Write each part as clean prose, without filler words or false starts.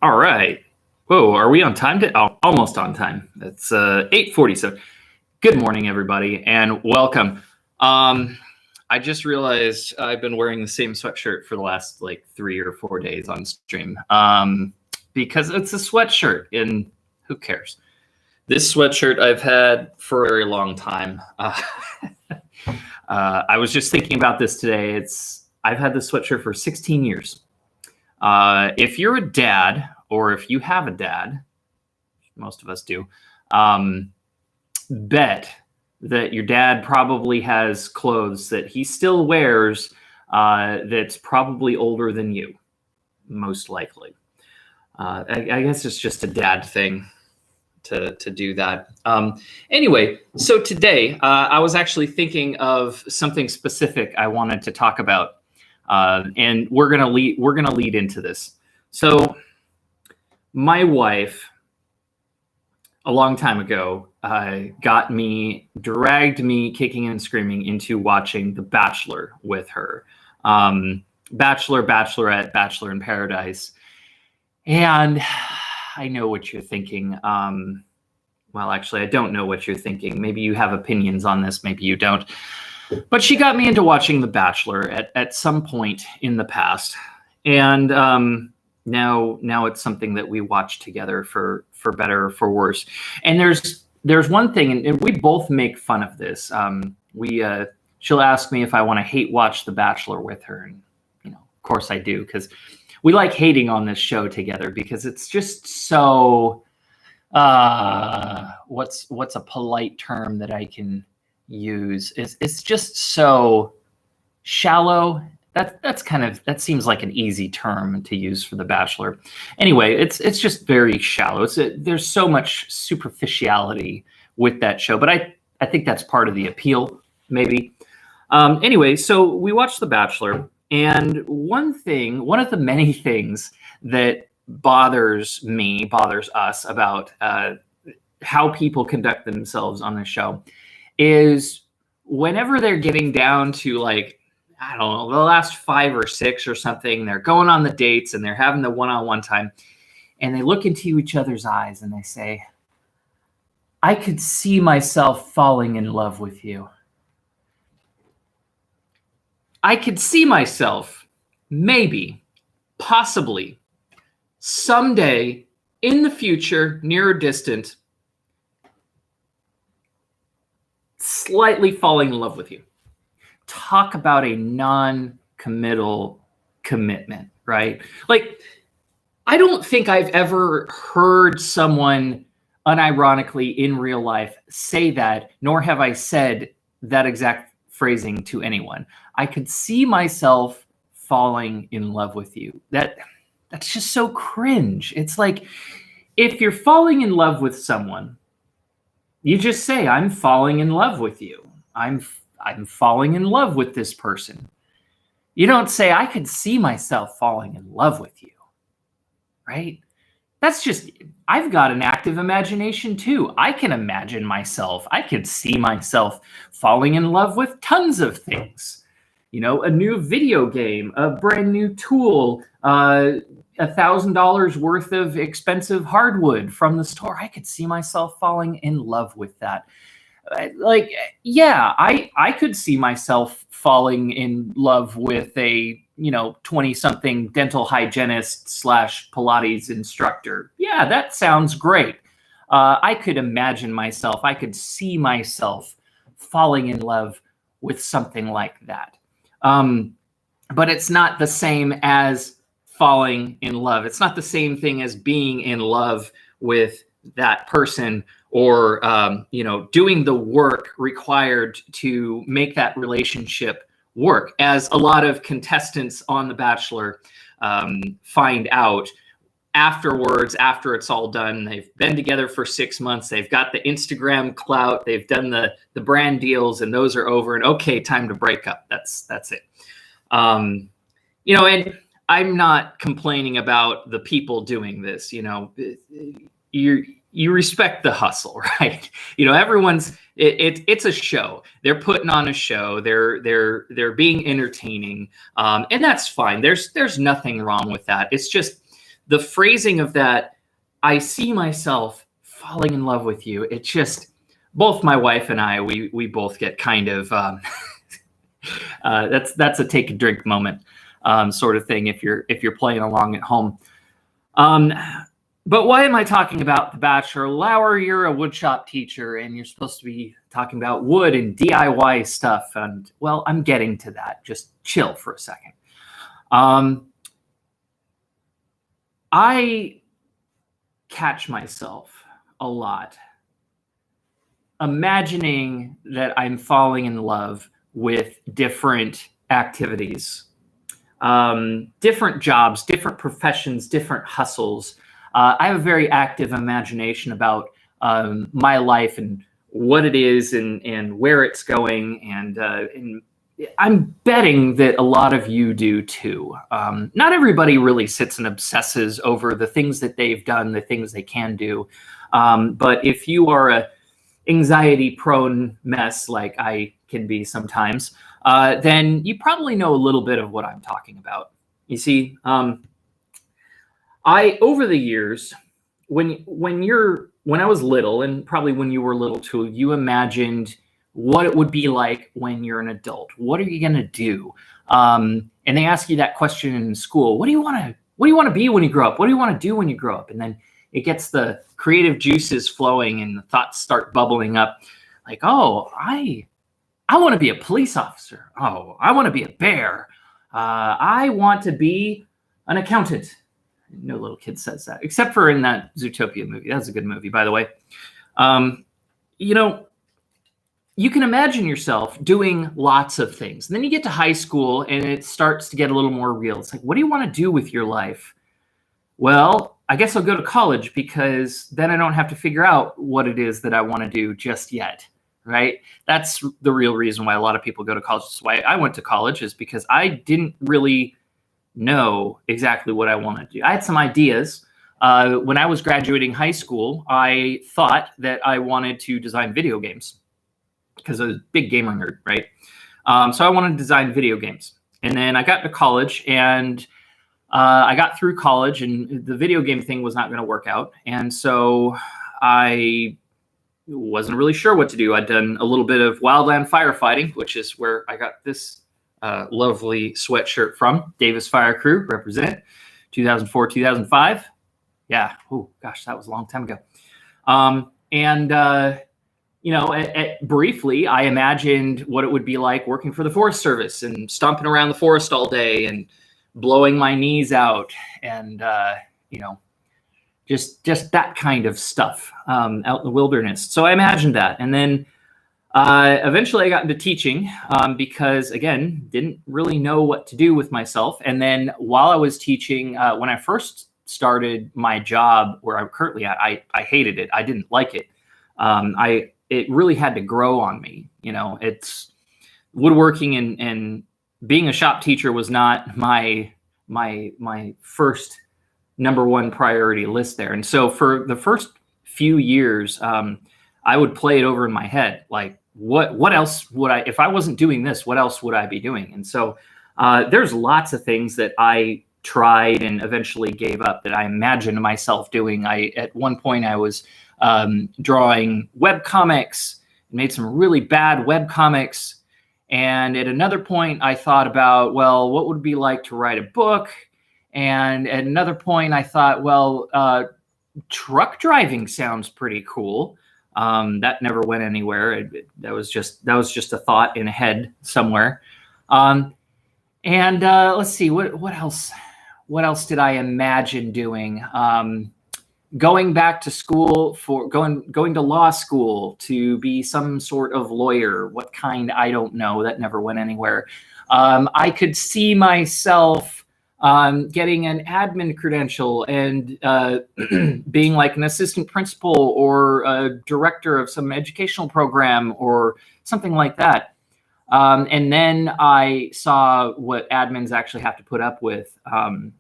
All right. Whoa, are we on time? Almost on time. It's 8:47. Good morning, everybody, and welcome. I just realized I've been wearing the same sweatshirt for the last like 3 or 4 days on stream because it's a sweatshirt, and who cares? This sweatshirt I've had for a very long time. I was just thinking about this today. I've had this sweatshirt for 16 years. If you're a dad, or if you have a dad, most of us do, bet that your dad probably has clothes that he still wears that's probably older than you, most likely. I guess it's just a dad thing to do that. Anyway, so today I was actually thinking of something specific I wanted to talk about, and we're gonna lead into this. So my wife, a long time ago, dragged me kicking and screaming into watching The Bachelor with her. Bachelor, Bachelorette, Bachelor in Paradise. And I know what you're thinking. Well, actually, I don't know what you're thinking. Maybe you have opinions on this, maybe you don't. But she got me into watching The Bachelor at some point in the past. And now it's something that we watch together for better or for worse. And there's one thing, and we both make fun of this. She'll ask me if I want to hate watch The Bachelor with her, and of course I do, because we like hating on this show together because it's just so what's a polite term that I can use? It's just so shallow. That seems like an easy term to use for The Bachelor. Anyway, it's just very shallow. There's so much superficiality with that show, but I think that's part of the appeal, maybe. Anyway, so we watched The Bachelor, and one of the many things that bothers us about how people conduct themselves on the show is whenever they're getting down to, like, I don't know, the last 5 or 6 or something, they're going on the dates and they're having the one-on-one time, and they look into each other's eyes and they say, "I could see myself falling in love with you. I could see myself, maybe, possibly, someday in the future, near or distant, slightly falling in love with you." Talk about a non-committal commitment, right? Like, I don't think I've ever heard someone unironically in real life say that, nor have I said that exact phrasing to anyone. I could see myself falling in love with you. That's just so cringe. It's like, if you're falling in love with someone, you just say, "I'm falling in love with you. I'm falling in love with this person." You don't say, "I could see myself falling in love with you," right? That's just, I've got an active imagination too. I can imagine myself. I could see myself falling in love with tons of things. A new video game, a brand new tool, $1,000 worth of expensive hardwood from the store. I could see myself falling in love with that. Like, yeah, I could see myself falling in love with a 20-something dental hygienist / Pilates instructor. Yeah, that sounds great. I could imagine myself, I could see myself falling in love with something like that. But it's not the same as falling in love. It's not the same thing as being in love with that person, or doing the work required to make that relationship work, as a lot of contestants on The Bachelor find out afterwards, after it's all done. They've been together for 6 months, they've got the Instagram clout, they've done the brand deals, and those are over, and okay, time to break up. That's it. And I'm not complaining about the people doing this. You respect the hustle, right? Everyone's it's a show. They're putting on a show. They're being entertaining, and that's fine. There's nothing wrong with that. It's just the phrasing of that, I see myself falling in love with you. It just, both my wife and I, we both get kind of, that's a take a drink moment sort of thing if you're playing along at home. But why am I talking about The Bachelor? Lauer, you're a woodshop teacher, and you're supposed to be talking about wood and DIY stuff. And, well, I'm getting to that. Just chill for a second. I catch myself a lot imagining that I'm falling in love with different activities, different jobs, different professions, different hustles. I have a very active imagination about my life and what it is and where it's going. And I'm betting that a lot of you do too. Not everybody really sits and obsesses over the things that they've done, the things they can do. But if you are a anxiety-prone mess like I can be sometimes, then you probably know a little bit of what I'm talking about. You see, over the years, when I was little, and probably when you were little too, you imagined what it would be like when you're an adult. What are you going to do? And they ask you that question in school. What do you want to be when you grow up? What do you want to do when you grow up? And then it gets the creative juices flowing and the thoughts start bubbling up. Like, oh, I want to be a police officer. Oh, I want to be a bear. I want to be an accountant. No little kid says that, except for in that Zootopia movie. That's a good movie, by the way. You can imagine yourself doing lots of things. And then you get to high school and it starts to get a little more real. It's like, what do you want to do with your life? Well, I guess I'll go to college because then I don't have to figure out what it is that I want to do just yet, right? That's the real reason why a lot of people go to college. That's why I went to college, is because I didn't really know exactly what I wanted to do. I had some ideas. When I was graduating high school, I thought that I wanted to design video games because I was a big gamer nerd, right? So I wanted to design video games. And then I got to college and I got through college and the video game thing was not going to work out. And so I wasn't really sure what to do. I'd done a little bit of wildland firefighting, which is where I got this lovely sweatshirt from. Davis Fire Crew, represent, 2004, 2005. Yeah. Oh, gosh, that was a long time ago. Briefly, I imagined what it would be like working for the Forest Service and stomping around the forest all day and blowing my knees out and, just that kind of stuff out in the wilderness. So I imagined that. And then eventually I got into teaching because, again, didn't really know what to do with myself. And then while I was teaching, when I first started my job where I'm currently at, I hated it. I didn't like it. It really had to grow on me. It's woodworking and being a shop teacher was not my first number one priority list there. And so for the first few years, I would play it over in my head. Like, what else would if I wasn't doing this, what else would I be doing? And so there's lots of things that I tried and eventually gave up that I imagined myself doing. At one point I was drawing web comics, made some really bad web comics. And at another point I thought about, well, what would it be like to write a book? And at another point I thought, well, truck driving sounds pretty cool. That never went anywhere. That was just a thought in a head somewhere. Let's see, what else did I imagine doing? Going back to school going to law school to be some sort of lawyer. What kind? I don't know. That never went anywhere. I could see myself getting an admin credential and being like an assistant principal or a director of some educational program or something like that. And then I saw what admins actually have to put up with.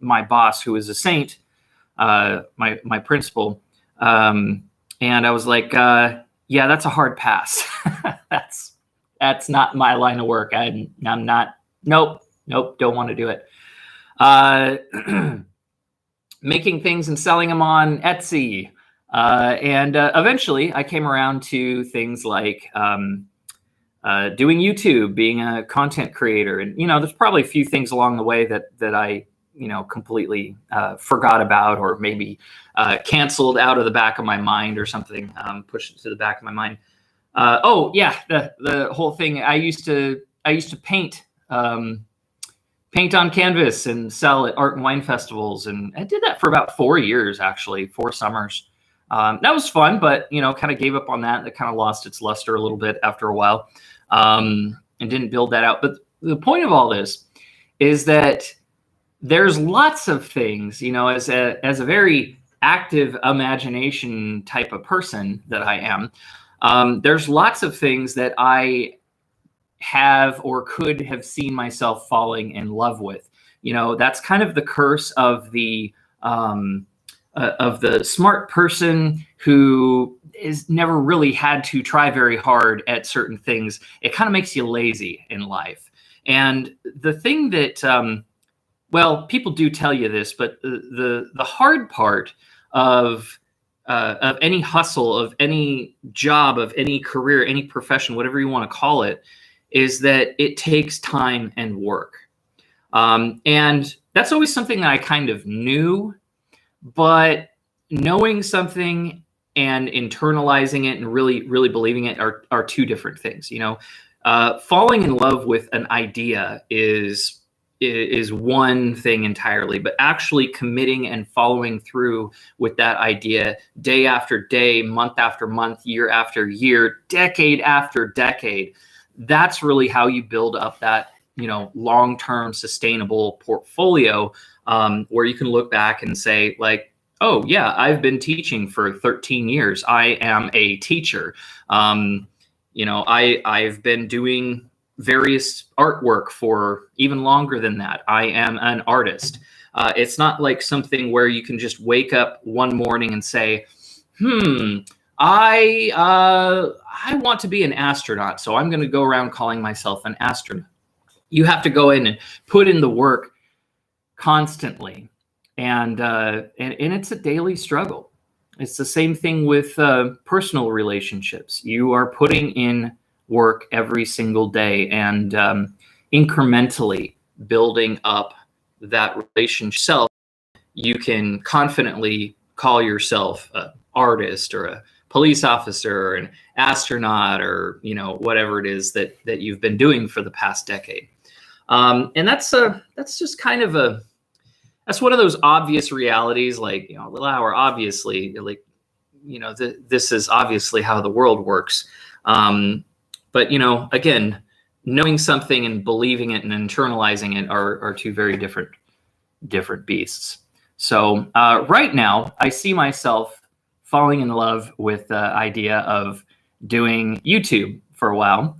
My boss, who is a saint, my principal, and I was like, yeah, that's a hard pass. That's not my line of work. I'm not. Nope. Don't want to do it. making things and selling them on Etsy. And eventually I came around to things like doing YouTube, being a content creator. And, there's probably a few things along the way that I, completely forgot about, or maybe canceled out of the back of my mind or something, pushed it to the back of my mind. Oh yeah, the whole thing. I used to paint, paint on canvas and sell at art and wine festivals. And I did that for about 4 years, actually, 4 summers. That was fun, but, kind of gave up on that. That kind of lost its luster a little bit after a while, and didn't build that out. But the point of all this is that there's lots of things, as a very active imagination type of person that I am, there's lots of things that I have or could have seen myself falling in love with. That's kind of the curse of the smart person who is never really had to try very hard at certain things. It kind of makes you lazy in life. And the thing that, well, people do tell you this, but the hard part of any hustle, of any job, of any career, any profession, whatever you want to call it, is that it takes time and work. And that's always something that I kind of knew, but knowing something and internalizing it and really, really believing it are two different things. Falling in love with an idea is one thing entirely, but actually committing and following through with that idea day after day, month after month, year after year, decade after decade, that's really how you build up that, long-term sustainable portfolio, where you can look back and say, like, oh yeah, I've been teaching for 13 years. I am a teacher. I've been doing various artwork for even longer than that. I am an artist. It's not like something where you can just wake up one morning and say, I want to be an astronaut, so I'm going to go around calling myself an astronaut. You have to go in and put in the work constantly, and it's a daily struggle. It's the same thing with personal relationships. You are putting in work every single day and incrementally building up that relationship. You can confidently call yourself an artist or a police officer or an astronaut or whatever it is that you've been doing for the past decade. And that's just kind of that's one of those obvious realities, like, Little Hour, obviously, like, this is obviously how the world works. But, again, knowing something and believing it and internalizing it are two very different beasts. So right now, I see myself falling in love with the idea of doing YouTube for a while,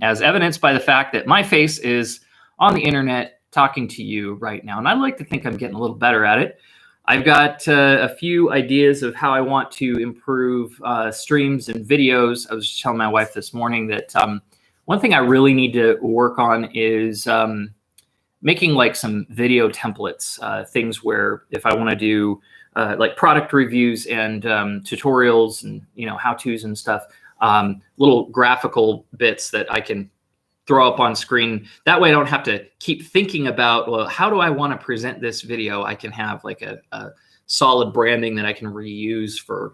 as evidenced by the fact that my face is on the internet talking to you right now. And I'd like to think I'm getting a little better at it. I've got a few ideas of how I want to improve streams and videos. I was just telling my wife this morning that one thing I really need to work on is making like some video templates, things where if I want to do like product reviews and tutorials and how-tos and stuff, little graphical bits that I can throw up on screen. That way I don't have to keep thinking about, well, how do I want to present this video? I can have like a solid branding that I can reuse for,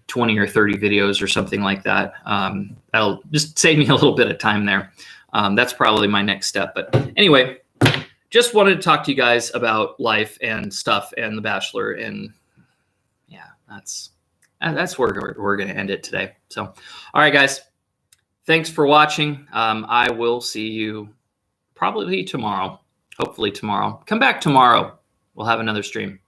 20 or 30 videos or something like that. That'll just save me a little bit of time there. That's probably my next step. But anyway, just wanted to talk to you guys about life and stuff and The Bachelor. And yeah, that's where we're going to end it today. So, all right, guys. Thanks for watching. I will see you probably tomorrow. Hopefully tomorrow. Come back tomorrow. We'll have another stream.